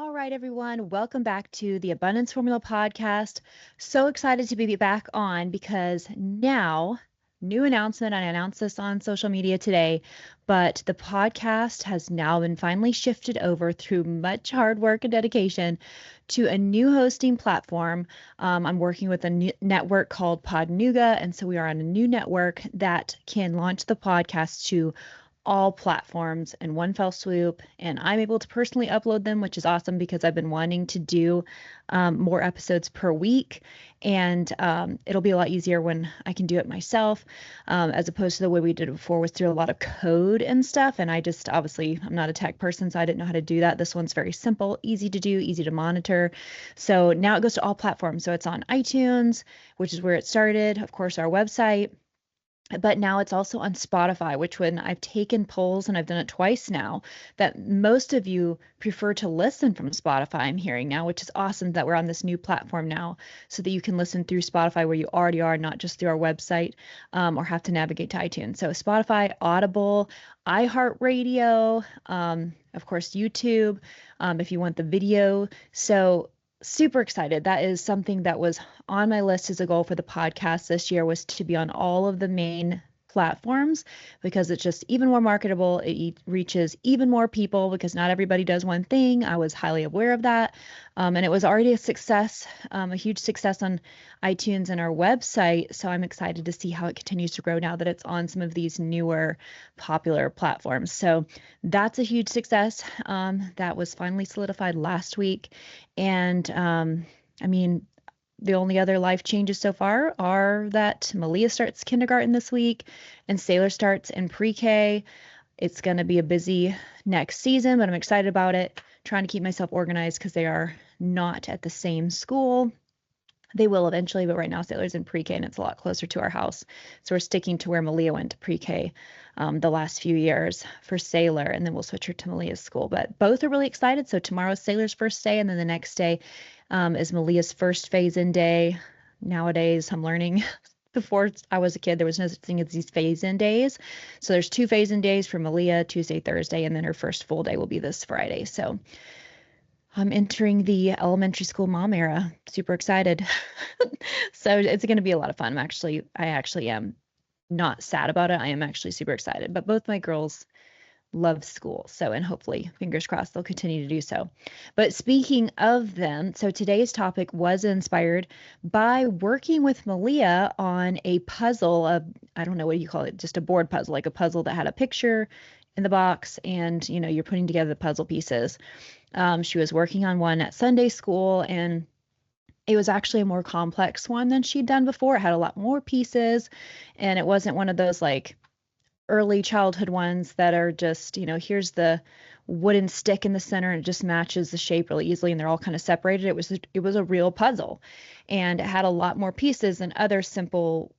All right, everyone, welcome back to the Abundance Formula podcast. So excited to be back on because now, new announcement, I announced this on social media today, but the podcast has now been finally shifted over through much hard work and dedication to a new hosting platform. I'm working with a new network called Podnuga, and so we are on a new network that can launch the podcast to all platforms in one fell swoop, and I'm able to personally upload them, which is awesome because I've been wanting to do more episodes per week, and it'll be a lot easier when I can do it myself, as opposed to the way we did it before was through a lot of code and stuff, and I just obviously I'm not a tech person, so I didn't know how to do that. This one's very simple, easy to do, easy to monitor. So now it goes to all platforms. So it's on iTunes, which is where it started, of course, our website, but now it's also on Spotify, which when I've taken polls, and I've done it twice now, that most of you prefer to listen from Spotify, I'm hearing now, which is awesome that we're on this new platform now so that you can listen through Spotify where you already are, not just through our website, or have to navigate to iTunes. So Spotify, Audible, iHeartRadio, of course, YouTube, if you want the video. So super excited. That is something that was on my list as a goal for the podcast this year, was to be on all of the main platforms because it's just even more marketable. It reaches even more people because not everybody does one thing. I was highly aware of that. And it was already a success, a huge success on iTunes and our website. So I'm excited to see how it continues to grow now that it's on some of these newer popular platforms. So that's a huge success. That was finally solidified last week. And I mean, the only other life changes so far are that Malia starts kindergarten this week and Sailor starts in pre-K. It's going to be a busy next season, but I'm excited about it. Trying to keep myself organized because they are not at the same school. They will eventually, but right now Sailor's in pre-K and it's a lot closer to our house. So we're sticking to where Malia went to pre-K the last few years for Sailor, and then we'll switch her to Malia's school. But both are really excited. So tomorrow's Sailor's first day, and then the next day is Malia's first phase-in day. Nowadays, I'm learning. Before I was a kid, there was no such thing as these phase-in days. So there's 2 phase-in days for Malia, Tuesday, Thursday, and then her first full day will be this Friday. So I'm entering the elementary school mom era. Super excited. So it's going to be a lot of fun. I actually am not sad about it. I am actually super excited. But both my girls love school. So, and hopefully, fingers crossed, they'll continue to do so. But speaking of them, so today's topic was inspired by working with Malia on a puzzle of, I don't know what you call it, just a board puzzle, like a puzzle that had a picture in the box and, you're putting together the puzzle pieces. She was working on one at Sunday school, and it was actually a more complex one than she'd done before. It had a lot more pieces, and it wasn't one of those like early childhood ones that are just, here's the wooden stick in the center and it just matches the shape really easily and they're all kind of separated. It was a real puzzle, and it had a lot more pieces than other simple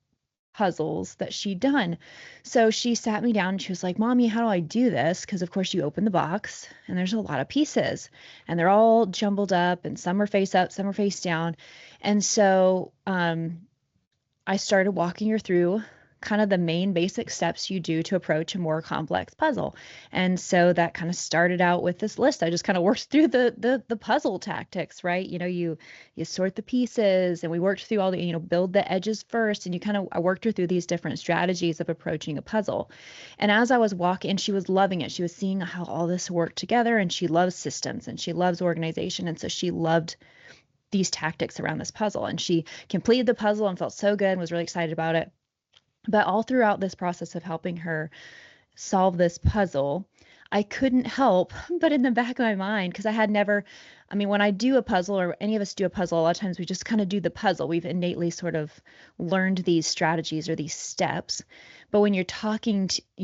puzzles that she'd done. So she sat me down and she was like, "Mommy, how do I do this?" Because of course you open the box and there's a lot of pieces and they're all jumbled up and some are face up, some are face down. And so I started walking her through kind of the main basic steps you do to approach a more complex puzzle. And so that kind of started out with this list. I just kind of worked through the puzzle tactics, right? You sort the pieces, and we worked through all the, build the edges first, and I worked her through these different strategies of approaching a puzzle. And as I was walking, and she was loving it. She was seeing how all this worked together, and she loves systems and she loves organization. And so she loved these tactics around this puzzle, and she completed the puzzle and felt so good and was really excited about it. But all throughout this process of helping her solve this puzzle, I couldn't help but in the back of my mind, because when I do a puzzle, or any of us do a puzzle, a lot of times we just kind of do the puzzle. We've innately sort of learned these strategies or these steps. But when you're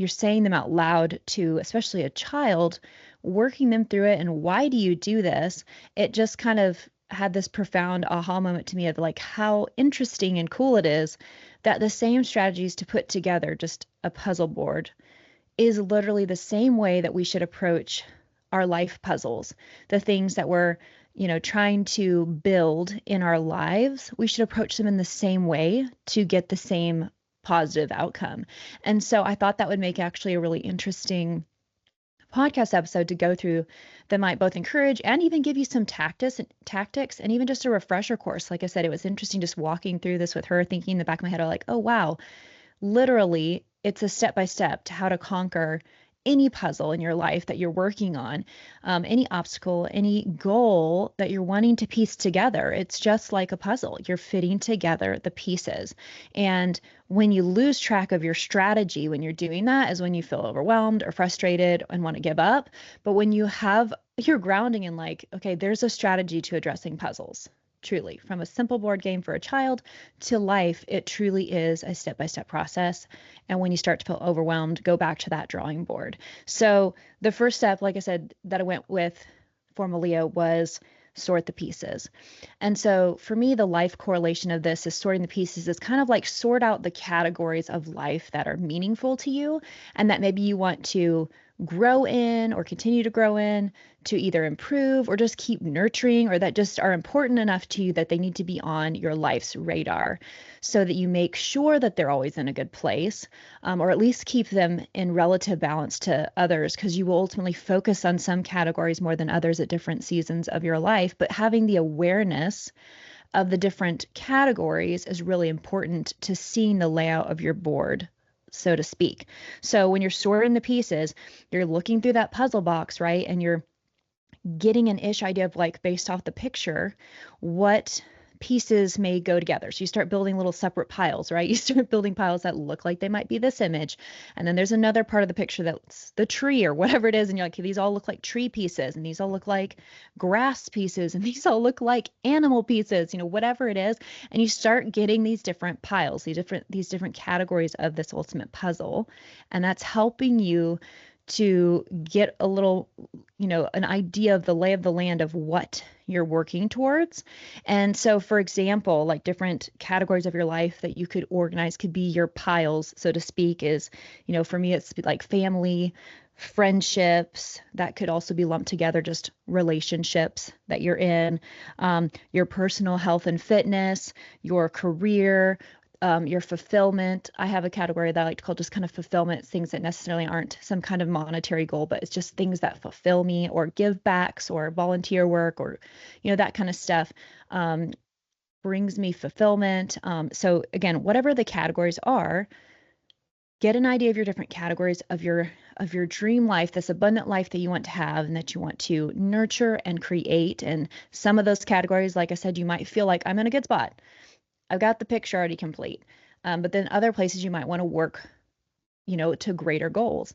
saying them out loud to, especially a child, working them through it, and why do you do this? It just kind of had this profound aha moment to me of like how interesting and cool it is that the same strategies to put together just a puzzle board is literally the same way that we should approach our life puzzles. The things that we're, trying to build in our lives, we should approach them in the same way to get the same positive outcome. And so I thought that would make actually a really interesting podcast episode to go through that might both encourage and even give you some tactics and even just a refresher course. Like I said, it was interesting just walking through this with her, thinking in the back of my head, like, oh, wow, literally, it's a step by step to how to conquer any puzzle in your life that you're working on, any obstacle, any goal that you're wanting to piece together. It's just like a puzzle. You're fitting together the pieces. And when you lose track of your strategy when you're doing that is when you feel overwhelmed or frustrated and want to give up. But when you have your grounding in like, okay, there's a strategy to addressing puzzles. Truly, from a simple board game for a child to life, it truly is a step-by-step process. And when you start to feel overwhelmed, go back to that drawing board. So the first step, like I said, that I went with for Malia was sort the pieces. And so for me, the life correlation of this is sorting the pieces is kind of like sort out the categories of life that are meaningful to you and that maybe you want to grow in or continue to grow in, to either improve or just keep nurturing, or that just are important enough to you that they need to be on your life's radar so that you make sure that they're always in a good place, or at least keep them in relative balance to others, because you will ultimately focus on some categories more than others at different seasons of your life. But having the awareness of the different categories is really important to seeing the layout of your board, so to speak. So when you're sorting the pieces, you're looking through that puzzle box, right? And you're getting an ish idea of like based off the picture, what pieces may go together. So you start building little separate piles, right? You start building piles that look like they might be this image. And then there's another part of the picture that's the tree or whatever it is. And you're like, okay, these all look like tree pieces, and these all look like grass pieces, and these all look like animal pieces, whatever it is. And you start getting these different piles, these different categories of this ultimate puzzle. And that's helping you to get a little, an idea of the lay of the land of what you're working towards. And so, for example, like different categories of your life that you could organize could be your piles, so to speak, is, for me, it's like family, friendships, that could also be lumped together, just relationships that you're in, your personal health and fitness, your career, your fulfillment. I have a category that I like to call just kind of fulfillment, things that necessarily aren't some kind of monetary goal, but it's just things that fulfill me, or give backs or volunteer work, or, that kind of stuff brings me fulfillment. So again, whatever the categories are, get an idea of your different categories of your dream life, this abundant life that you want to have and that you want to nurture and create. And some of those categories, like I said, you might feel like I'm in a good spot. I've got the picture already complete. But then other places you might want to work, to greater goals.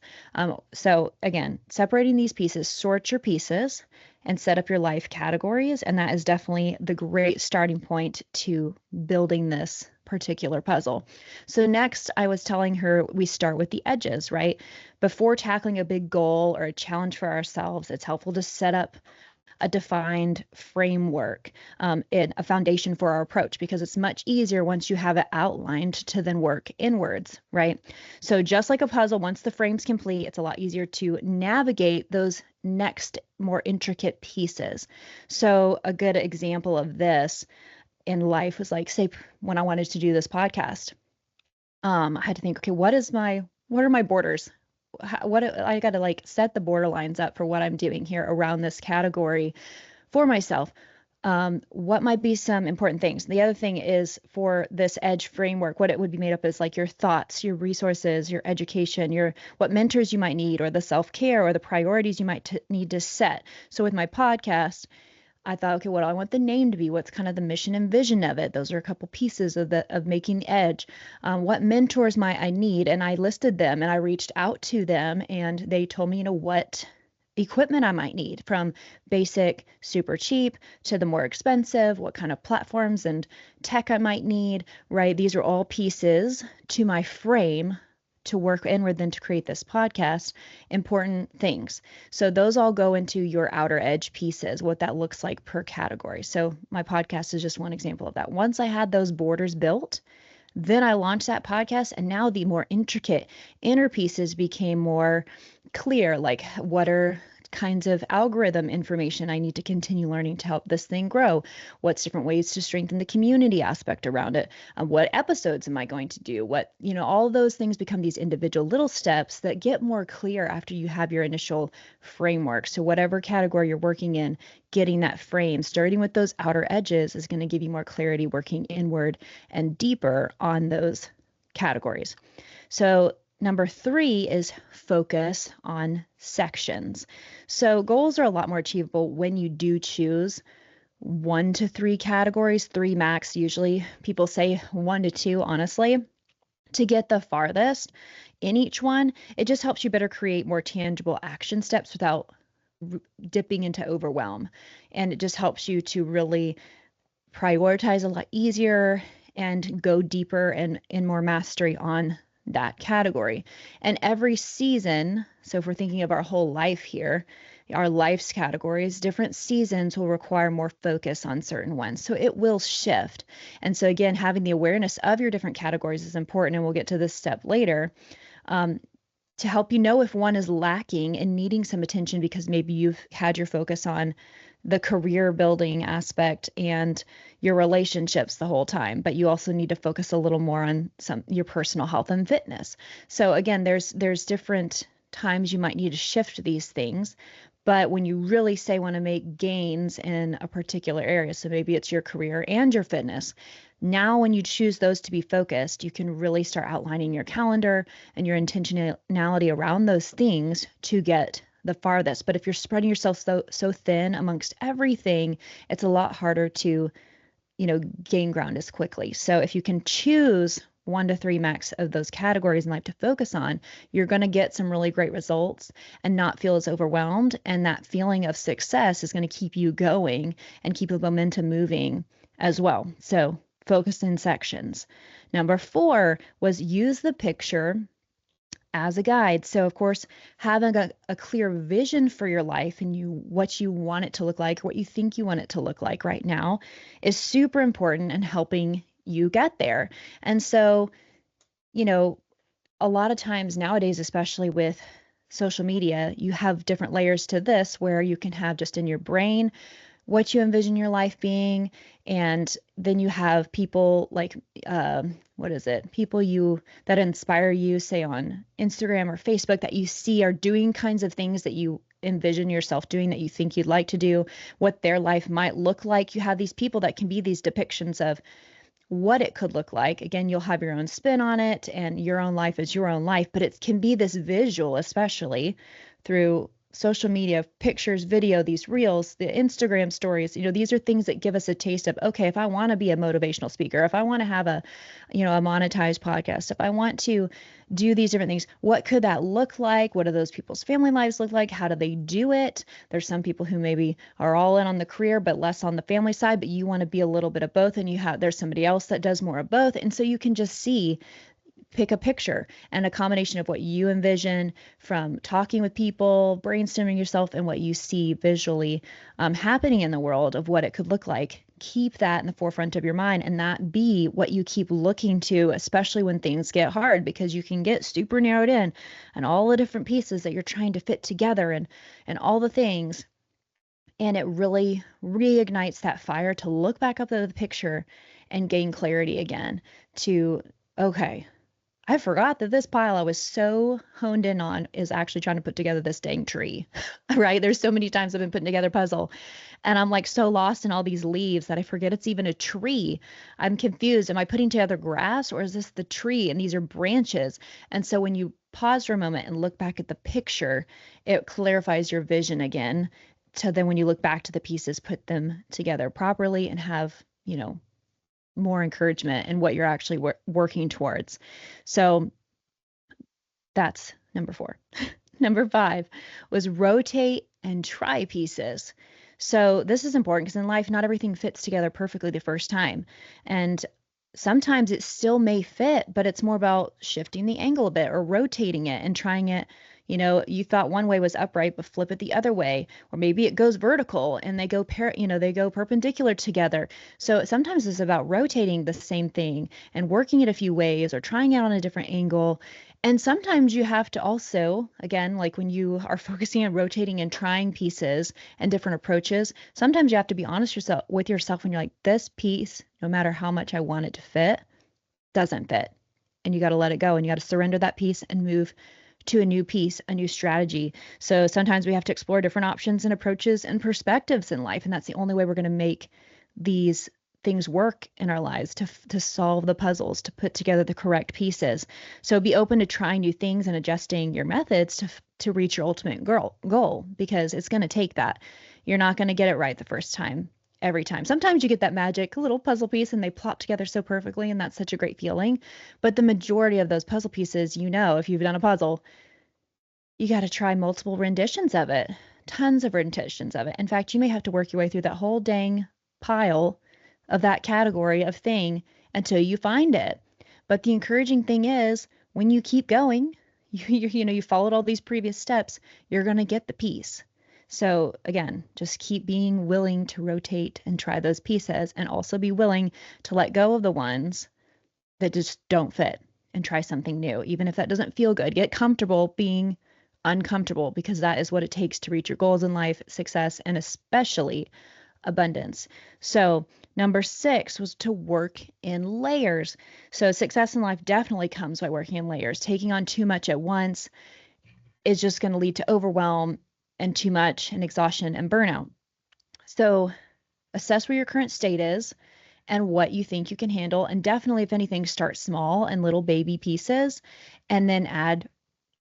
So again, separating these pieces, sort your pieces and set up your life categories. And that is definitely the great starting point to building this particular puzzle. So next, I was telling her we start with the edges, right? Before tackling a big goal or a challenge for ourselves, it's helpful to set up a defined framework, and a foundation for our approach, because it's much easier once you have it outlined to then work inwards, right? So just like a puzzle, once the frame's complete, it's a lot easier to navigate those next more intricate pieces. So a good example of this in life was like, say, when I wanted to do this podcast, I had to think, okay, what are my borders? What I got to like set the border lines up for what I'm doing here around this category for myself. What might be some important things? The other thing is, for this EDGE framework, what it would be made up is like your thoughts, your resources, your education, what mentors you might need, or the self-care, or the priorities you might need to set. So with my podcast, I thought, okay, what do I want the name to be? What's kind of the mission and vision of it? Those are a couple pieces of making the EDGE. What mentors might I need? And I listed them, and I reached out to them, and they told me, what equipment I might need, from basic, super cheap, to the more expensive, what kind of platforms and tech I might need, right? These are all pieces to my frame to work inward then to create this podcast, important things. So those all go into your outer edge pieces, what that looks like per category. So my podcast is just one example of that. Once I had those borders built, then I launched that podcast, and now the more intricate inner pieces became more clear, like what are kinds of algorithm information I need to continue learning to help this thing grow? What's different ways to strengthen the community aspect around it? What episodes am I going to do? What, all those things become these individual little steps that get more clear after you have your initial framework. So whatever category you're working in, getting that frame, starting with those outer edges is going to give you more clarity working inward and deeper on those categories. So number 3 is focus on sections. So goals are a lot more achievable when you do choose 1 to 3 categories, 3 max usually. People say 1 to 2, honestly. To get the farthest in each one, it just helps you better create more tangible action steps without dipping into overwhelm. And it just helps you to really prioritize a lot easier and go deeper and in more mastery on that category. And every season, so if we're thinking of our whole life here, our life's categories, different seasons will require more focus on certain ones. So it will shift. And so again, having the awareness of your different categories is important, and we'll get to this step later, to help you know if one is lacking and needing some attention because maybe you've had your focus on the career building aspect and your relationships the whole time, but you also need to focus a little more on your personal health and fitness. So again, there's different times you might need to shift these things, but when you really say want to make gains in a particular area, so maybe it's your career and your fitness, now when you choose those to be focused, you can really start outlining your calendar and your intentionality around those things to get the farthest. But if you're spreading yourself so thin amongst everything, it's a lot harder to, gain ground as quickly. So if you can choose 1 to 3 max of those categories in life to focus on, you're going to get some really great results and not feel as overwhelmed. And that feeling of success is going to keep you going and keep the momentum moving as well. So focus in sections. Number 4 was use the picture as a guide. So of course, having a clear vision for your life and what you want it to look like, what you think you want it to look like right now is super important in helping you get there. And so, a lot of times nowadays, especially with social media, you have different layers to this where you can have just in your brain what you envision your life being, and then you have people like people that inspire you, say on Instagram or Facebook, that you see are doing kinds of things that you envision yourself doing, that you think you'd like to do, what their life might look like. You have these people that can be these depictions of what it could look like. Again, you'll have your own spin on it, and your own life is your own life, but it can be this visual, especially through social media, pictures, video, these reels, the Instagram stories. These are things that give us a taste of, okay, if I want to be a motivational speaker, if I want to have a monetized podcast, if I want to do these different things, what could that look like? What do those people's family lives look like? How do they do it? There's some people who maybe are all in on the career but less on the family side, but you want to be a little bit of both, and there's somebody else that does more of both. And so you can just pick a picture and a combination of what you envision from talking with people, brainstorming yourself, and what you see visually happening in the world of what it could look like. Keep that in the forefront of your mind, and that be what you keep looking to, especially when things get hard, because you can get super narrowed in on all the different pieces that you're trying to fit together and all the things. And it really reignites that fire to look back up at the picture and gain clarity again to, okay, I forgot that this pile I was so honed in on is actually trying to put together this dang tree, right? There's so many times I've been putting together a puzzle and I'm like so lost in all these leaves that I forget it's even a tree. I'm confused. Am I putting together grass, or is this the tree? And these are branches. And so when you pause for a moment and look back at the picture, it clarifies your vision again. So then when you look back to the pieces, put them together properly and have, more encouragement in what you're actually working towards. So that's number 4. Number 5 was rotate and try pieces. So this is important because in life, not everything fits together perfectly the first time. And sometimes it still may fit, but it's more about shifting the angle a bit or rotating it and trying it. You thought one way was upright, but flip it the other way, or maybe it goes vertical and they go perpendicular together. So sometimes it's about rotating the same thing and working it a few ways or trying it on a different angle And sometimes you have to also, again, like when you are focusing on rotating and trying pieces and different approaches, sometimes you have to be honest with yourself when you're like, this piece, no matter how much I want it to fit, doesn't fit. And you got to let it go and you got to surrender that piece and move to a new piece, a new strategy. So sometimes we have to explore different options and approaches and perspectives in life. And that's the only way we're going to make these things work in our lives to solve the puzzles, to put together the correct pieces. So be open to trying new things and adjusting your methods to reach your ultimate goal because it's going to take that. You're not going to get it right the first time every time. Sometimes you get that magic little puzzle piece and they plop together so perfectly and that's such a great feeling. But the majority of those puzzle pieces, if you've done a puzzle, you got to try multiple renditions of it, tons of renditions of it. In fact, you may have to work your way through that whole dang pile of that category of thing until you find it. But the encouraging thing is when you keep going, you followed all these previous steps, you're going to get the piece. So again, just keep being willing to rotate and try those pieces and also be willing to let go of the ones that just don't fit and try something new, even if that doesn't feel good. Get comfortable being uncomfortable because that is what it takes to reach your goals in life, success, and especially abundance. So, number 6 was to work in layers. So, success in life definitely comes by working in layers. Taking on too much at once is just going to lead to overwhelm and too much and exhaustion and burnout. So, assess where your current state is and what you think you can handle. And definitely, if anything, start small and little baby pieces and then add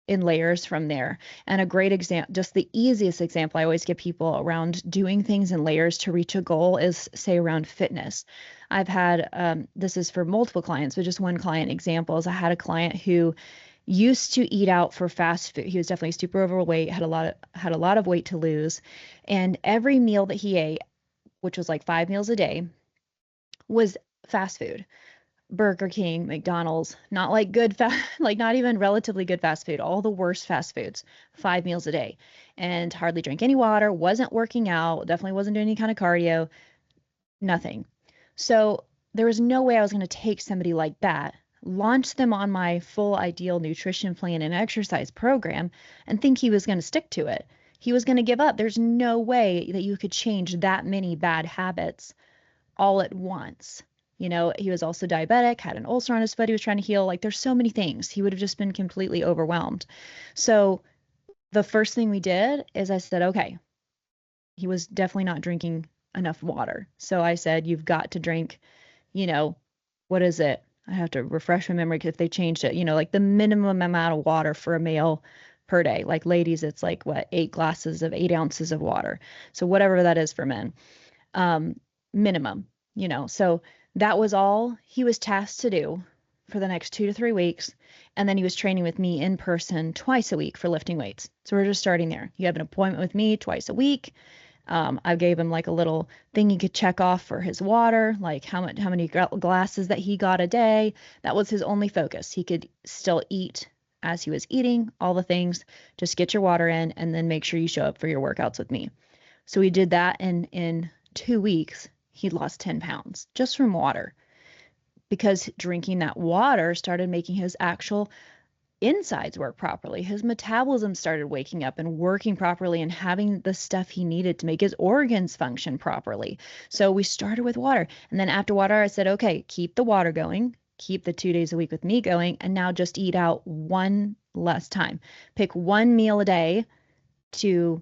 in layers from there. And a great example, just the easiest example I always give people around doing things in layers to reach a goal is, say, around fitness. I've had, this is for multiple clients, but just one client examples. I had a client who used to eat out for fast food. He was definitely super overweight, had a lot of weight to lose, and every meal that he ate, which was like 5 meals a day, was fast food. Burger King, McDonald's, not like like not even relatively good fast food, all the worst fast foods, 5 meals a day, and hardly drank any water, wasn't working out, definitely wasn't doing any kind of cardio, nothing. So there was no way I was going to take somebody like that, launch them on my full ideal nutrition plan and exercise program, and think he was going to stick to it. He was going to give up. There's no way that you could change that many bad habits all at once. He was also diabetic, had an ulcer on his foot he was trying to heal. Like, there's so many things. He would have just been completely overwhelmed. So the first thing we did is I said, okay, he was definitely not drinking enough water. So I said, you've got to drink, you know, what is it? I have to refresh my memory if they changed it, like the minimum amount of water for a male per day. Like ladies, it's like what, 8 ounces of water. So whatever that is for men, minimum, so that was all he was tasked to do for the next 2 to 3 weeks. And then he was training with me in person twice a week for lifting weights. So we're just starting there. You have an appointment with me twice a week. I gave him like a little thing he could check off for his water, like how many glasses that he got a day. That was his only focus. He could still eat as he was eating, all the things. Just get your water in and then make sure you show up for your workouts with me. So we did that, and in 2 weeks, he lost 10 pounds just from water, because drinking that water started making his actual insides work properly. His metabolism started waking up and working properly and having the stuff he needed to make his organs function properly. So we started with water. And then after water, I said, okay, keep the water going, keep the 2 days a week with me going, and now just eat out one less time. Pick one meal a day to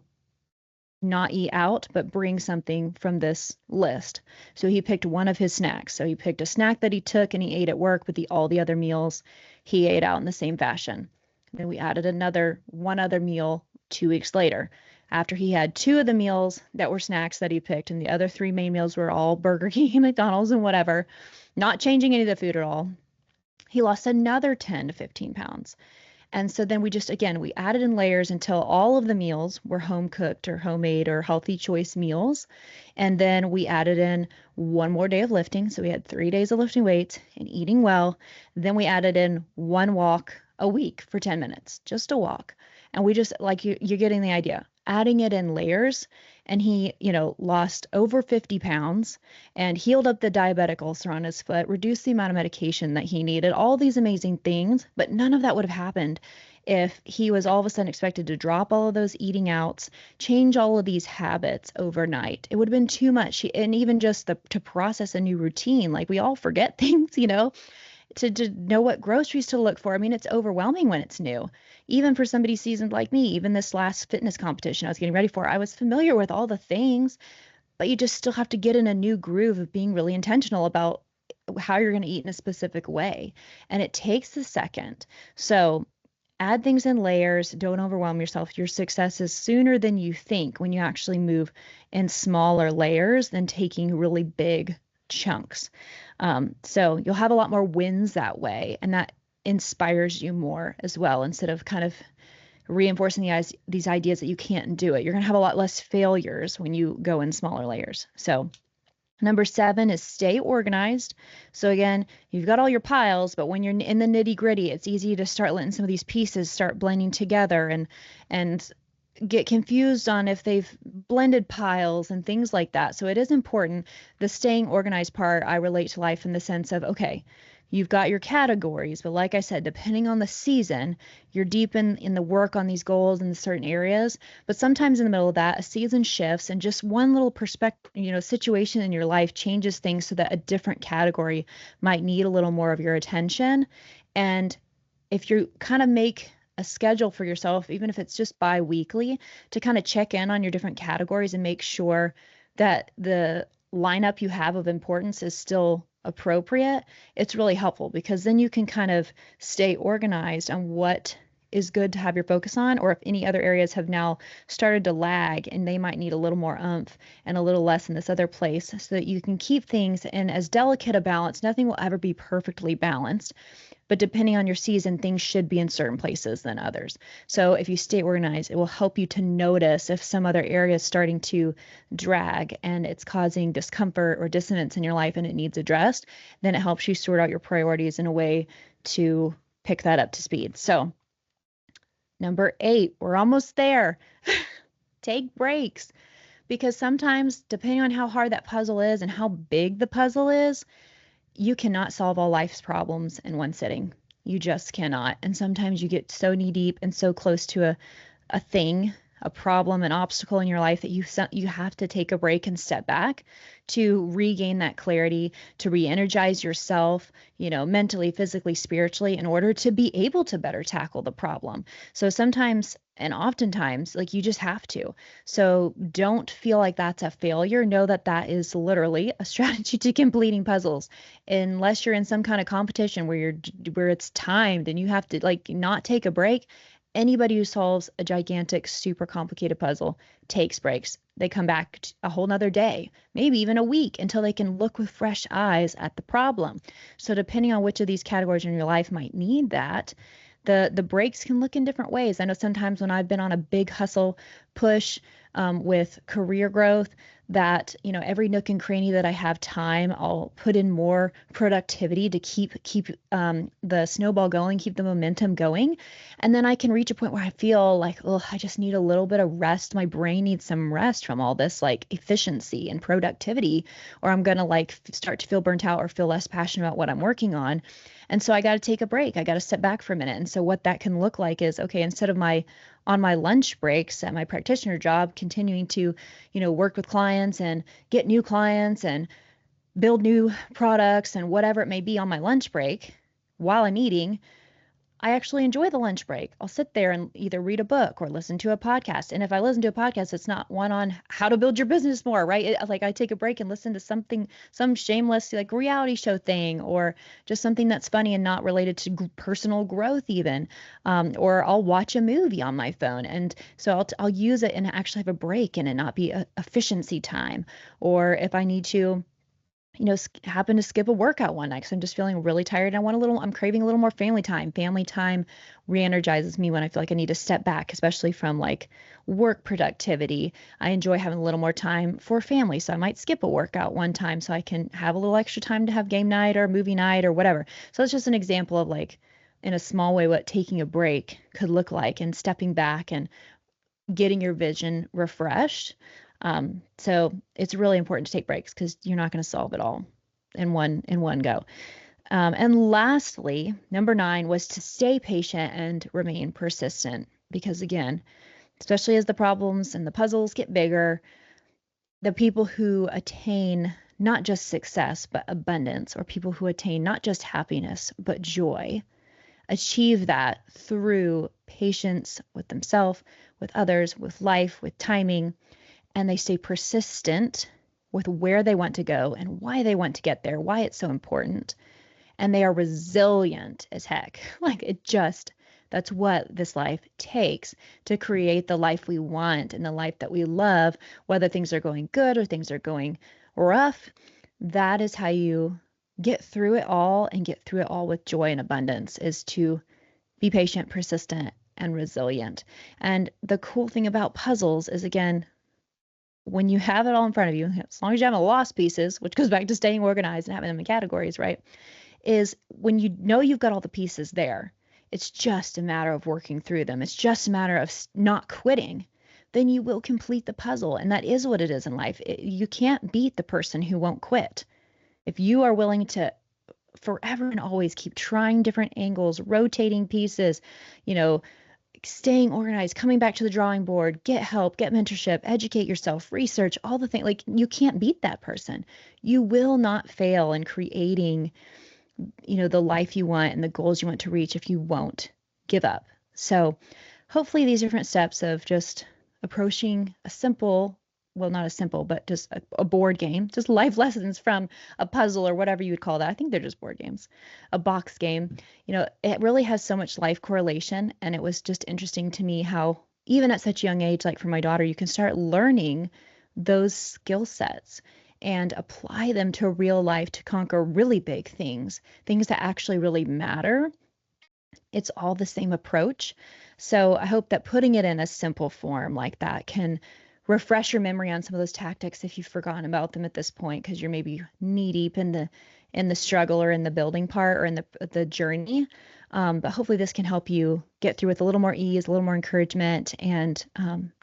not eat out, but bring something from this list. So he picked one of his snacks. So he picked a snack that he took and he ate at work, but all the other meals he ate out in the same fashion. Then we added one other meal 2 weeks later. After he had 2 of the meals that were snacks that he picked, and the other 3 main meals were all Burger King, McDonald's, and whatever, not changing any of the food at all, he lost another 10 to 15 pounds. And so then we added in layers until all of the meals were home cooked or homemade or healthy choice meals. And then we added in one more day of lifting. So we had 3 days of lifting weights and eating well. Then we added in one walk a week for 10 minutes, just a walk. And we just, like, you're getting the idea. adding it in layers. And he, lost over 50 pounds and healed up the diabetic ulcer on his foot, reduced the amount of medication that he needed, all these amazing things. But none of that would have happened if he was all of a sudden expected to drop all of those eating outs, change all of these habits overnight. It would have been too much. And even just to process a new routine, like we all forget things, to know what groceries to look for. I mean, it's overwhelming when it's new. Even for somebody seasoned like me, even this last fitness competition I was getting ready for, I was familiar with all the things, but you just still have to get in a new groove of being really intentional about how you're going to eat in a specific way. And it takes a second. So add things in layers. Don't overwhelm yourself. Your success is sooner than you think when you actually move in smaller layers than taking really big chunks. So you'll have a lot more wins that way, and that inspires you more as well, instead of kind of reinforcing these ideas that you can't do it. You're going to have a lot less failures when you go in smaller layers. So number 7 is stay organized. So again, you've got all your piles, but when you're in the nitty gritty, it's easy to start letting some of these pieces start blending together and get confused on if they've blended piles and things like that. So it is important. The staying organized part, I relate to life in the sense of, okay, you've got your categories, but like I said, depending on the season, you're deep in the work on these goals in certain areas. But sometimes in the middle of that, a season shifts and just one little perspective, situation in your life changes things so that a different category might need a little more of your attention. And if you kind of make a schedule for yourself, even if it's just bi-weekly, to kind of check in on your different categories and make sure that the lineup you have of importance is still appropriate, it's really helpful, because then you can kind of stay organized on what is good to have your focus on, or if any other areas have now started to lag and they might need a little more oomph and a little less in this other place, so that you can keep things in as delicate a balance. Nothing will ever be perfectly balanced, but depending on your season, things should be in certain places than others. So if you stay organized, it will help you to notice if some other area is starting to drag and it's causing discomfort or dissonance in your life and it needs addressed. Then it helps you sort out your priorities in a way to pick that up to speed. So number 8, we're almost there. Take breaks, because sometimes, depending on how hard that puzzle is and how big the puzzle is, you cannot solve all life's problems in one sitting. You just cannot. And sometimes you get so knee deep and so close to a thing, a problem, an obstacle in your life, that you have to take a break and step back to regain that clarity, to re-energize yourself, mentally, physically, spiritually, in order to be able to better tackle the problem. So sometimes, and oftentimes, like, you just have to. So don't feel like that's a failure. Know that that is literally a strategy to completing puzzles. Unless you're in some kind of competition where it's timed and you have to, like, not take a break. Anybody who solves a gigantic, super complicated puzzle takes breaks. They come back a whole nother day, maybe even a week, until they can look with fresh eyes at the problem. So depending on which of these categories in your life might need that, the breaks can look in different ways. I know sometimes when I've been on a big hustle push with career growth, that every nook and cranny that I have time, I'll put in more productivity to keep the snowball going, keep the momentum going. And then I can reach a point where I feel like, oh, I just need a little bit of rest. My brain needs some rest from all this like efficiency and productivity, or I'm gonna like start to feel burnt out or feel less passionate about what I'm working on. And so I got to take a break. I got to step back for a minute. And so what that can look like is, okay, instead of on my lunch breaks at my practitioner job, continuing to, work with clients and get new clients and build new products and whatever it may be on my lunch break while I'm eating, I actually enjoy the lunch break. I'll sit there and either read a book or listen to a podcast. And if I listen to a podcast, it's not one on how to build your business more, right? Like I take a break and listen to some shameless like reality show thing, or just something that's funny and not related to personal growth even. Or I'll watch a movie on my phone. And so I'll use it and actually have a break and it not be a efficiency time. Or if I need to happen to skip a workout one night because I'm just feeling really tired. I'm craving a little more family time. Family time re-energizes me when I feel like I need to step back, especially from like work productivity. I enjoy having a little more time for family. So I might skip a workout one time so I can have a little extra time to have game night or movie night or whatever. So it's just an example of like, in a small way, what taking a break could look like, and stepping back and getting your vision refreshed. So it's really important to take breaks because you're not going to solve it all in one go. And lastly, number 9 was to stay patient and remain persistent. Because again, especially as the problems and the puzzles get bigger, the people who attain not just success, but abundance, or people who attain not just happiness, but joy, achieve that through patience with themselves, with others, with life, with timing, and they stay persistent with where they want to go and why they want to get there, why it's so important. And they are resilient as heck. Like that's what this life takes to create the life we want and the life that we love, whether things are going good or things are going rough. That is how you get through it all and get through it all with joy and abundance, is to be patient, persistent, and resilient. And the cool thing about puzzles is, again, when you have it all in front of you, as long as you haven't lost pieces, which goes back to staying organized and having them in categories, right? Is when you know you've got all the pieces there, it's just a matter of working through them. It's just a matter of not quitting. Then you will complete the puzzle. And that is what it is in life. You can't beat the person who won't quit. If you are willing to forever and always keep trying different angles, rotating pieces, staying organized, coming back to the drawing board, get help, get mentorship, educate yourself, research, all the things, like, you can't beat that person. You will not fail in creating, the life you want and the goals you want to reach if you won't give up. So hopefully these different steps of just approaching a simple, well, not a simple, but just a board game, just life lessons from a puzzle or whatever you would call that. I think they're just board games, a box game. It really has so much life correlation. And it was just interesting to me how, even at such a young age, like for my daughter, you can start learning those skill sets and apply them to real life to conquer really big things that actually really matter. It's all the same approach. So I hope that putting it in a simple form like that can refresh your memory on some of those tactics if you've forgotten about them at this point, because you're maybe knee deep in the struggle or in the building part or in the journey. But hopefully this can help you get through with a little more ease, a little more encouragement, and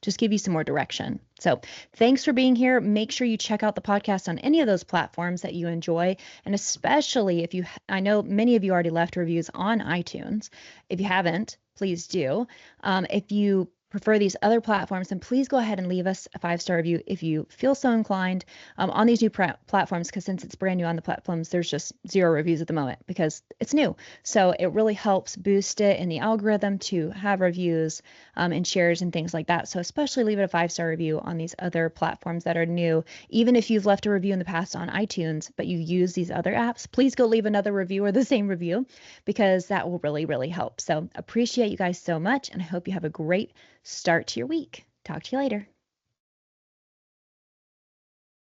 just give you some more direction. So thanks for being here. Make sure you check out the podcast on any of those platforms that you enjoy. And especially I know many of you already left reviews on iTunes. If you haven't, please do. If you prefer these other platforms, then please go ahead and leave us a 5-star review if you feel so inclined on these new platforms, because since it's brand new on the platforms, there's just 0 reviews at the moment because it's new. So it really helps boost it in the algorithm to have reviews and shares and things like that. So especially leave it a 5-star review on these other platforms that are new. Even if you've left a review in the past on iTunes, but you use these other apps, please go leave another review or the same review, because that will really, really help. So appreciate you guys so much, and I hope you have a great start to your week. Talk to you later.